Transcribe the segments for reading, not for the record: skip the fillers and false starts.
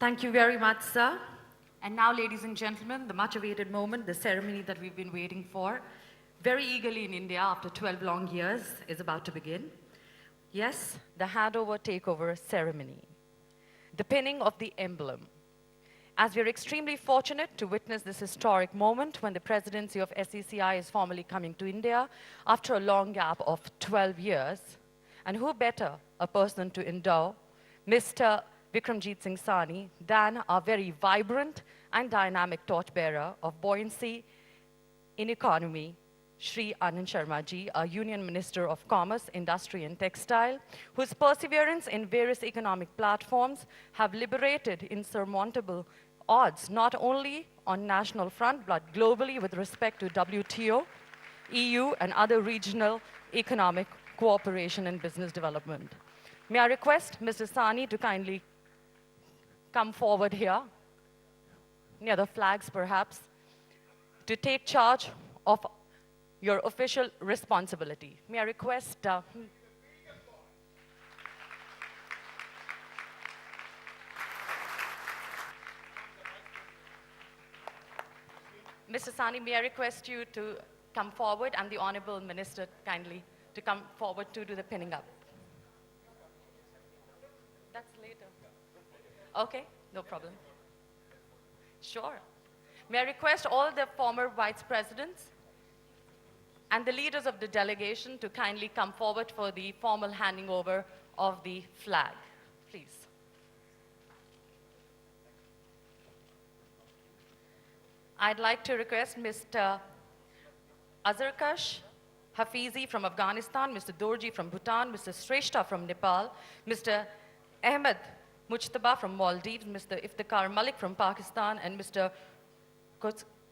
Thank you very much, sir. And now, ladies and gentlemen, the much-awaited moment, the ceremony that we've been waiting for, very eagerly in India after 12 long years, is about to begin. Yes, the handover takeover ceremony, the pinning of the emblem. As we are extremely fortunate to witness this historic moment when the presidency of SCCI is formally coming to India after a long gap of 12 years, and who better a person to endow Mr. Vikramjit Singh Sahni than our very vibrant and dynamic torchbearer of buoyancy in economy, Shri Anand Sharma ji, our Union Minister of Commerce, Industry and Textile, whose perseverance in various economic platforms have liberated insurmountable odds, not only on national front, but globally with respect to WTO, EU, and other regional economic cooperation and business development. May I request Mr. Sahni to kindly come forward here, near the flags perhaps, to take charge of your official responsibility. May I request Mr. Sahni, may I request you to come forward and the Honorable Minister kindly to come forward to do the pinning up. That's later. Okay, no problem. Sure. May I request all the former vice presidents and the leaders of the delegation to kindly come forward for the formal handing over of the flag, please. I'd like to request Mr. Azarkash Hafizi from Afghanistan, Mr. Dorji from Bhutan, Mr. Shrestha from Nepal, Mr. Ahmed Mujtaba from Maldives, Mr. Iftikhar Malik from Pakistan, and Mr.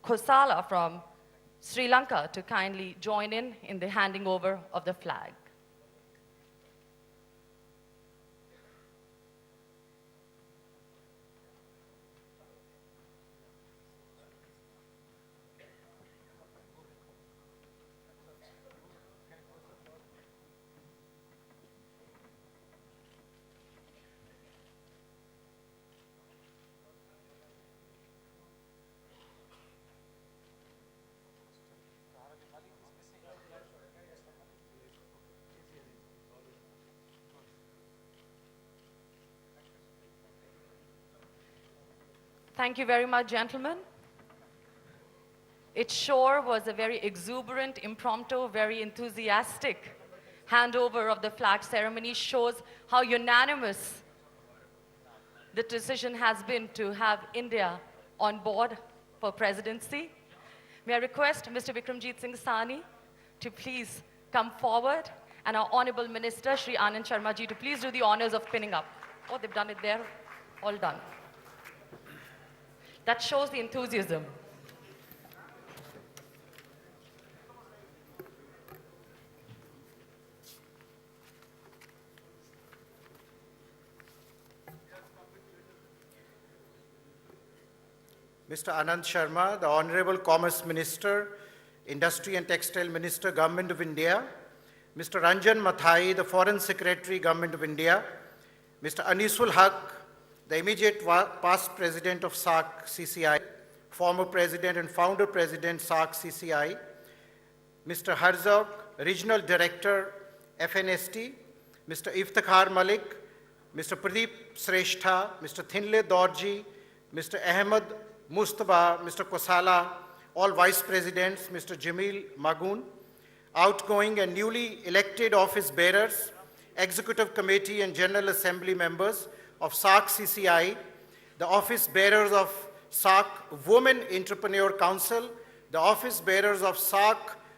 Khosala from Sri Lanka to kindly join in the handing over of the flag. Thank you very much, gentlemen. It sure was a very exuberant, impromptu, very enthusiastic handover of the flag ceremony. Shows how unanimous the decision has been to have India on board for presidency. May I request Mr. Vikramjit Singh Sahni to please come forward, and our Honorable Minister, Shri Anand Sharma ji, to please do the honors of pinning up. Oh, they've done it there. All done. That shows the enthusiasm. Mr. Anand Sharma, the Honorable Commerce Minister, Industry and Textile Minister, Government of India, Mr. Ranjan Mathai, the Foreign Secretary, Government of India, Mr. Anisul Haq, the immediate past president of SAARC CCI, former president and founder president SAARC CCI, Mr. Herzog, regional director FNST, Mr. Iftikhar Malik, Mr. Pradeep Shrestha, Mr. Thinle Dorji, Mr. Ahmed Mujtaba, Mr. Khosala, all vice presidents, Mr. Jamil Magoon, outgoing and newly elected office bearers, executive committee and general assembly members of SAARC CCI, the office bearers of SAARC Women Entrepreneur Council, the office bearers of SAARC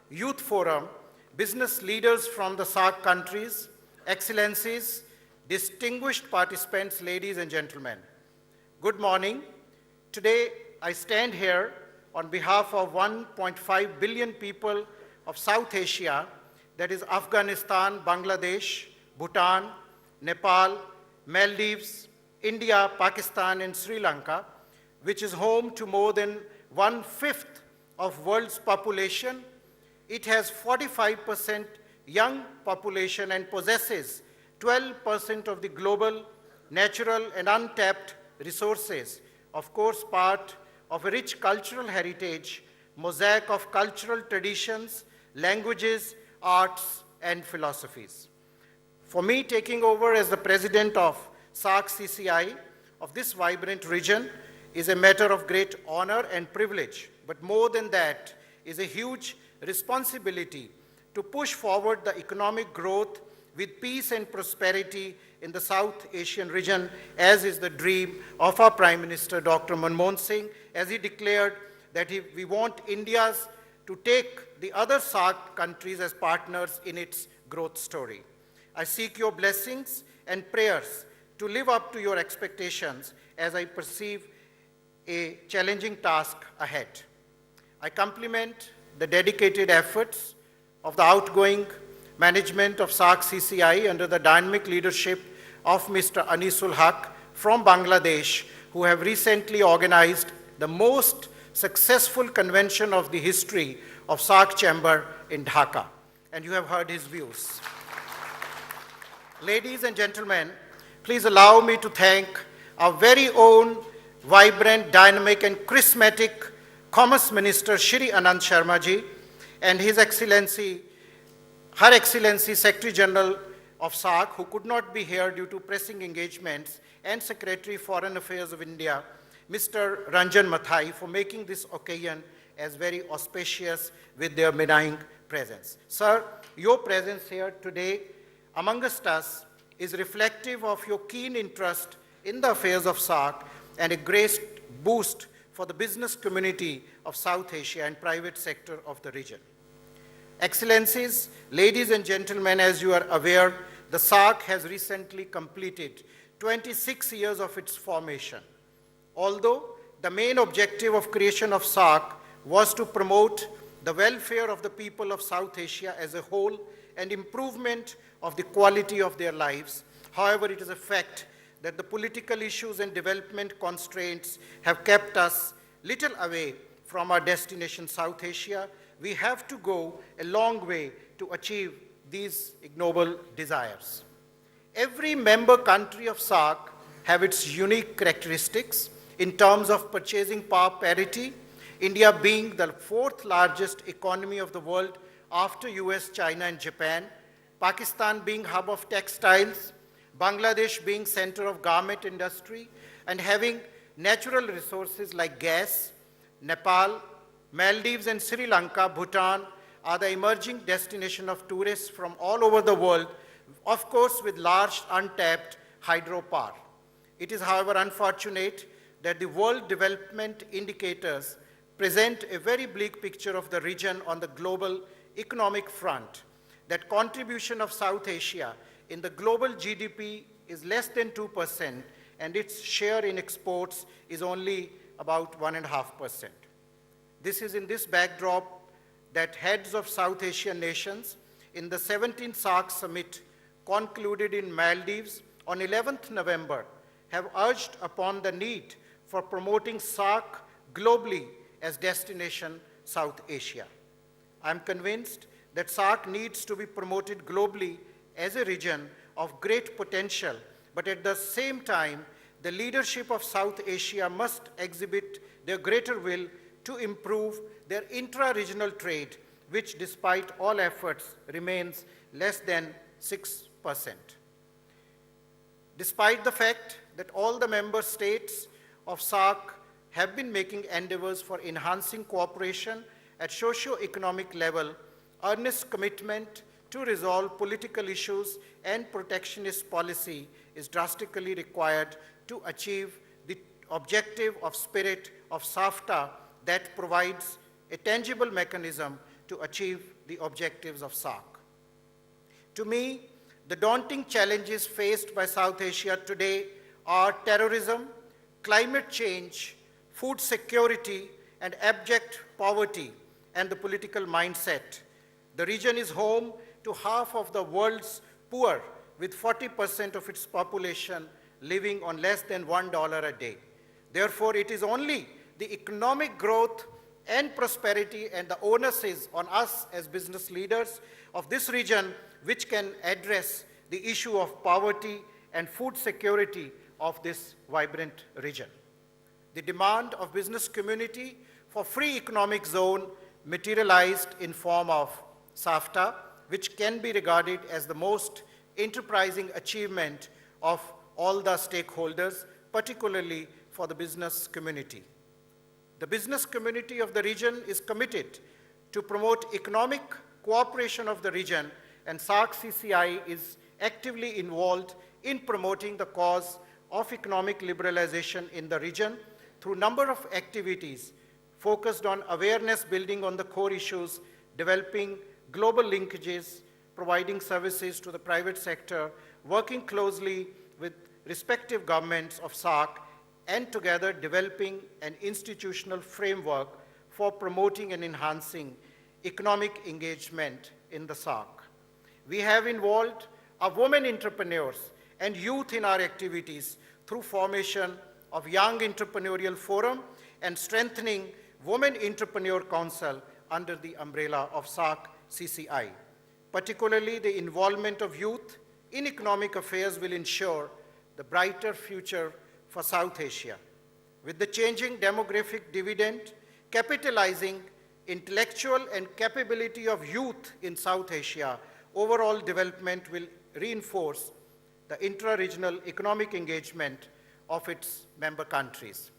Youth Forum, business leaders from the SAARC countries, excellencies, distinguished participants, ladies and gentlemen. Good morning. Today, I stand here on behalf of 1.5 billion people of South Asia, that is Afghanistan, Bangladesh, Bhutan, Nepal, Maldives, India, Pakistan, and Sri Lanka, which is home to more than 1/5 of world's population. It has 45% young population and possesses 12% of the global natural and untapped resources, of course part of a rich cultural heritage, mosaic of cultural traditions, languages, arts, and philosophies. For me, taking over as the president of SAARC CCI of this vibrant region is a matter of great honor and privilege, but more than that is a huge responsibility to push forward the economic growth with peace and prosperity in the South Asian region, as is the dream of our Prime Minister, Dr. Manmohan Singh, as he declared that we want India to take the other SAARC countries as partners in its growth story. I seek your blessings and prayers to live up to your expectations as I perceive a challenging task ahead. I compliment the dedicated efforts of the outgoing management of SAARC CCI under the dynamic leadership of Mr. Anisul Haq from Bangladesh, who have recently organized the most successful convention of the history of SAARC Chamber in Dhaka. And you have heard his views. Ladies and gentlemen, please allow me to thank our very own vibrant, dynamic, and charismatic Commerce Minister Shri Anand Sharma ji and His Excellency, Her Excellency Secretary General of SAARC, who could not be here due to pressing engagements, and Secretary Foreign Affairs of India, Mr. Ranjan Mathai, for making this occasion as very auspicious with their benign presence. Sir, your presence here today amongst us is reflective of your keen interest in the affairs of SAARC and a great boost for the business community of South Asia and private sector of the region. Excellencies, ladies and gentlemen, as you are aware, the SAARC has recently completed 26 years of its formation. Although the main objective of creation of SAARC was to promote the welfare of the people of South Asia as a whole and improvement of the quality of their lives, however, it is a fact that the political issues and development constraints have kept us little away from our destination, South Asia. We have to go a long way to achieve these ignoble desires. Every member country of SAARC have its unique characteristics in terms of purchasing power parity, India being the fourth largest economy of the world after US, China, and Japan, Pakistan being hub of textiles, Bangladesh being center of garment industry, and having natural resources like gas, Nepal, Maldives, and Sri Lanka, Bhutan are the emerging destination of tourists from all over the world, of course with large untapped hydropower. It is, however, unfortunate that the world development indicators present a very bleak picture of the region on the global economic front. That contribution of South Asia in the global GDP is less than 2%, and its share in exports is only about 1.5%. This is in this backdrop that heads of South Asian nations in the 17th SAARC summit concluded in Maldives on 11th November have urged upon the need for promoting SAARC globally as destination South Asia. I am convinced that SAARC needs to be promoted globally as a region of great potential, but at the same time, the leadership of South Asia must exhibit their greater will to improve their intra-regional trade, which despite all efforts remains less than 6%. Despite the fact that all the member states of SAARC have been making endeavors for enhancing cooperation at socio-economic level, earnest commitment to resolve political issues and protectionist policy is drastically required to achieve the objective of spirit of SAFTA that provides a tangible mechanism to achieve the objectives of SAARC. To me, the daunting challenges faced by South Asia today are terrorism, climate change, food security, and abject poverty, and the political mindset. The region is home to half of the world's poor, with 40% of its population living on less than $1 a day. Therefore, it is only the economic growth and prosperity, and the onus is on us as business leaders of this region which can address the issue of poverty and food security of this vibrant region. The demand of business community for free economic zone materialized in form of SAFTA, which can be regarded as the most enterprising achievement of all the stakeholders, particularly for the business community. The business community of the region is committed to promote economic cooperation of the region, and SAARC-CCI is actively involved in promoting the cause of economic liberalization in the region through a number of activities focused on awareness building on the core issues, developing global linkages, providing services to the private sector, working closely with respective governments of SAARC, and together developing an institutional framework for promoting and enhancing economic engagement in the SAARC. We have involved our women entrepreneurs and youth in our activities through formation of Young Entrepreneurial Forum and strengthening Women Entrepreneur Council under the umbrella of SAARC-CCI. Particularly, the involvement of youth in economic affairs will ensure the brighter future for South Asia. With the changing demographic dividend, capitalizing intellectual and capability of youth in South Asia, overall development will reinforce the intra-regional economic engagement of its member countries.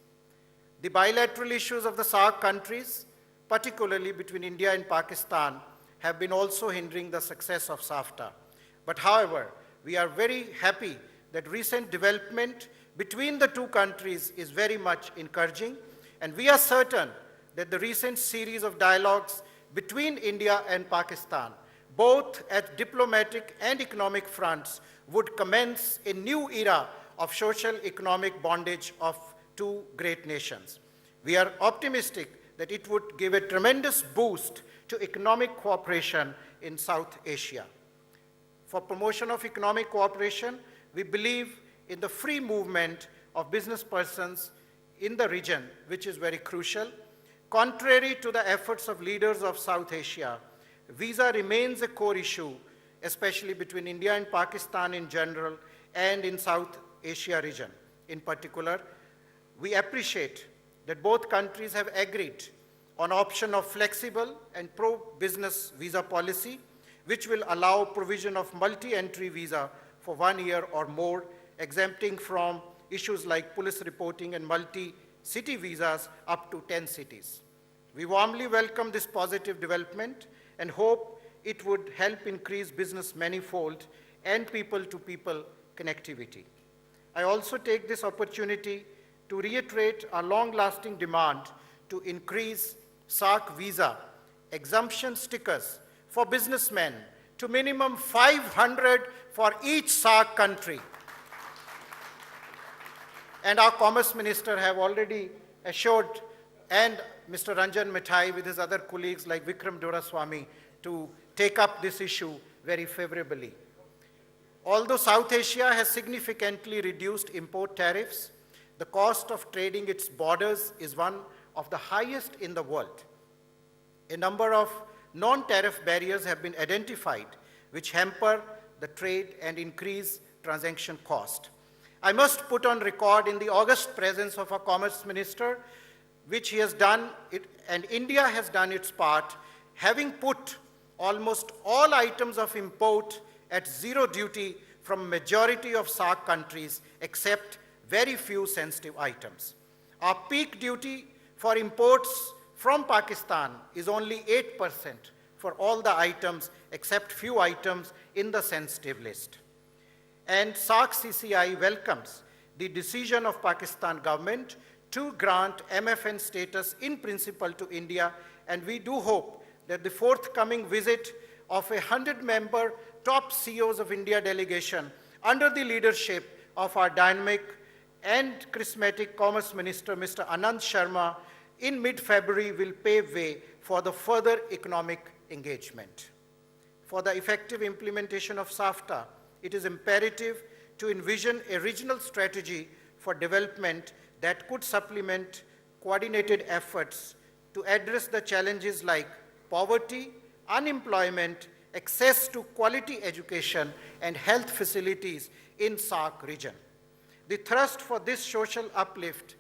The bilateral issues of the SAARC countries, particularly between India and Pakistan, have been also hindering the success of SAFTA. But however, we are very happy that recent development between the two countries is very much encouraging, and we are certain that the recent series of dialogues between India and Pakistan, both at diplomatic and economic fronts, would commence a new era of social economic bondage of two great nations. We are optimistic that it would give a tremendous boost to economic cooperation in South Asia. For promotion of economic cooperation, we believe in the free movement of business persons in the region, which is very crucial. Contrary to the efforts of leaders of South Asia, visa remains a core issue, especially between India and Pakistan in general and in South Asia region in particular. We appreciate that both countries have agreed on option of flexible and pro-business visa policy, which will allow provision of multi-entry visa for 1 year or more, exempting from issues like police reporting and multi-city visas up to 10 cities. We warmly welcome this positive development and hope it would help increase business manifold and people-to-people connectivity. I also take this opportunity to reiterate our long-lasting demand to increase SAARC visa exemption stickers for businessmen to minimum 500 for each SAARC country. And our Commerce Minister have already assured, and Mr. Ranjan Mithai with his other colleagues like Vikram Doraswamy, to take up this issue very favorably. Although South Asia has significantly reduced import tariffs, the cost of trading its borders is one of the highest in the world. A number of non-tariff barriers have been identified which hamper the trade and increase transaction cost. I must put on record in the august presence of our Commerce Minister, which he has done, and India has done its part, having put almost all items of import at zero duty from majority of SAARC countries except very few sensitive items. Our peak duty for imports from Pakistan is only 8% for all the items except few items in the sensitive list. And SAARC-CCI welcomes the decision of Pakistan government to grant MFN status in principle to India, and we do hope that the forthcoming visit of a 100-member top CEOs of India delegation under the leadership of our dynamic and charismatic Commerce Minister, Mr. Anand Sharma, in mid-February will pave way for the further economic engagement. For the effective implementation of SAFTA, it is imperative to envision a regional strategy for development that could supplement coordinated efforts to address the challenges like poverty, unemployment, access to quality education, and health facilities in SAARC region. the thirst for this social uplift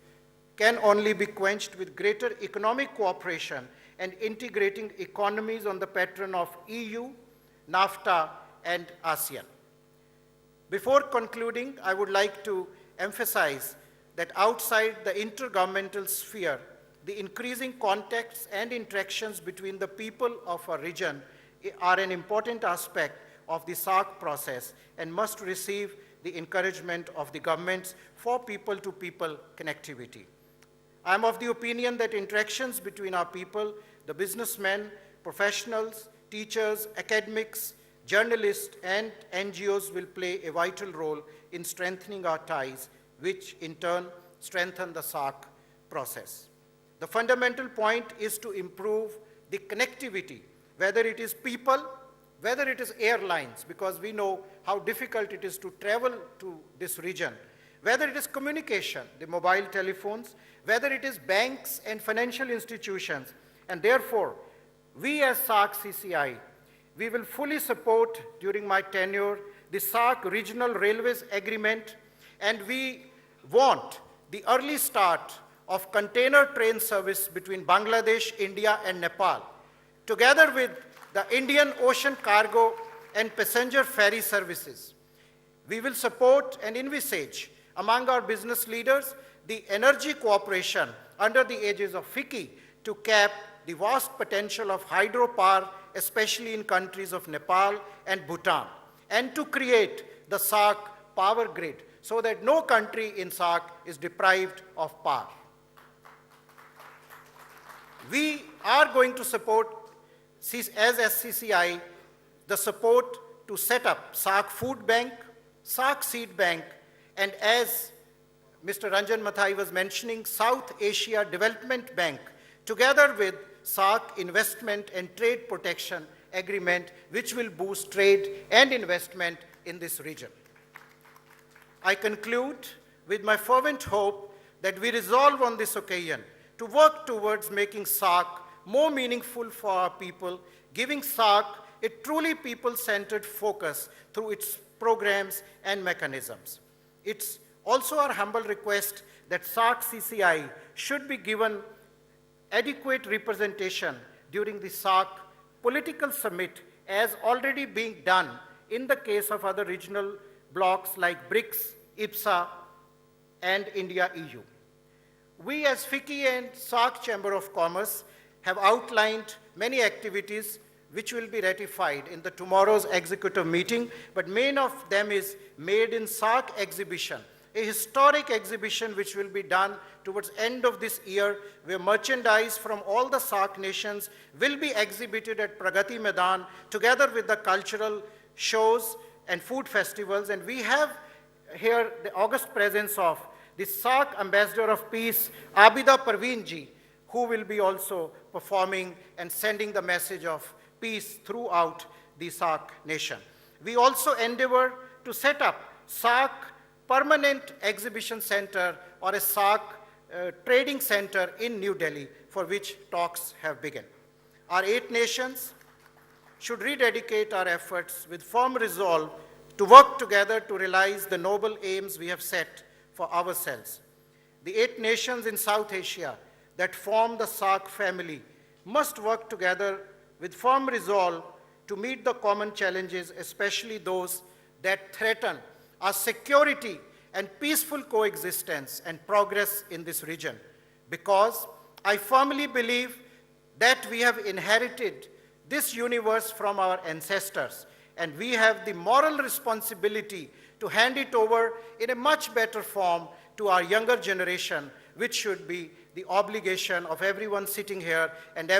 can only be quenched with greater economic cooperation and integrating economies on the pattern of EU, NAFTA, and ASEAN. Before concluding, I would like to emphasize that outside the intergovernmental sphere, the increasing contacts and interactions between the people of our region are an important aspect of the SAARC process and must receive the encouragement of the governments for people-to-people connectivity. I am of the opinion that interactions between our people, the businessmen, professionals, teachers, academics, journalists, and NGOs will play a vital role in strengthening our ties, which in turn strengthen the SAARC process. The fundamental point is to improve the connectivity, whether it is people, whether it is airlines, because we know how difficult it is to travel to this region, whether it is communication, the mobile telephones, whether it is banks and financial institutions, and therefore, we as SAARC CCI, we will fully support during my tenure the SAARC Regional Railways Agreement, and we want the early start of container train service between Bangladesh, India, and Nepal, together with the Indian Ocean cargo and passenger ferry services. We will support and envisage among our business leaders the energy cooperation under the aegis of FICCI to cap the vast potential of hydropower, especially in countries of Nepal and Bhutan, and to create the SAARC power grid so that no country in SAARC is deprived of power. We are going to support, as SCCI, the support to set up SAARC Food Bank, SAARC Seed Bank, and as Mr. Ranjan Mathai was mentioning, South Asia Development Bank, together with SAARC Investment and Trade Protection Agreement, which will boost trade and investment in this region. I conclude with my fervent hope that we resolve on this occasion to work towards making SAARC more meaningful for our people, giving SAARC a truly people-centered focus through its programs and mechanisms. It's also our humble request that SAARC CCI should be given adequate representation during the SAARC political summit, as already being done in the case of other regional blocs like BRICS, IPSA, and India-EU. We as FICCI and SAARC Chamber of Commerce have outlined many activities which will be ratified in the tomorrow's executive meeting, but main of them is Made in SAARC exhibition, a historic exhibition which will be done towards end of this year, where merchandise from all the SAARC nations will be exhibited at Pragati Maidan together with the cultural shows and food festivals. And we have here the august presence of the SAARC Ambassador of Peace, Abida Parveen ji, who will be also performing and sending the message of peace throughout the SAARC nation. We also endeavor to set up SAARC Permanent Exhibition Center or a SAARC Trading Center in New Delhi, for which talks have begun. Our 8 nations should rededicate our efforts with firm resolve to work together to realize the noble aims we have set for ourselves. The 8 nations in South Asia that form the SAARC family must work together with firm resolve to meet the common challenges, especially those that threaten our security and peaceful coexistence and progress in this region. Because I firmly believe that we have inherited this universe from our ancestors, and we have the moral responsibility to hand it over in a much better form to our younger generation, which should be the obligation of everyone sitting here and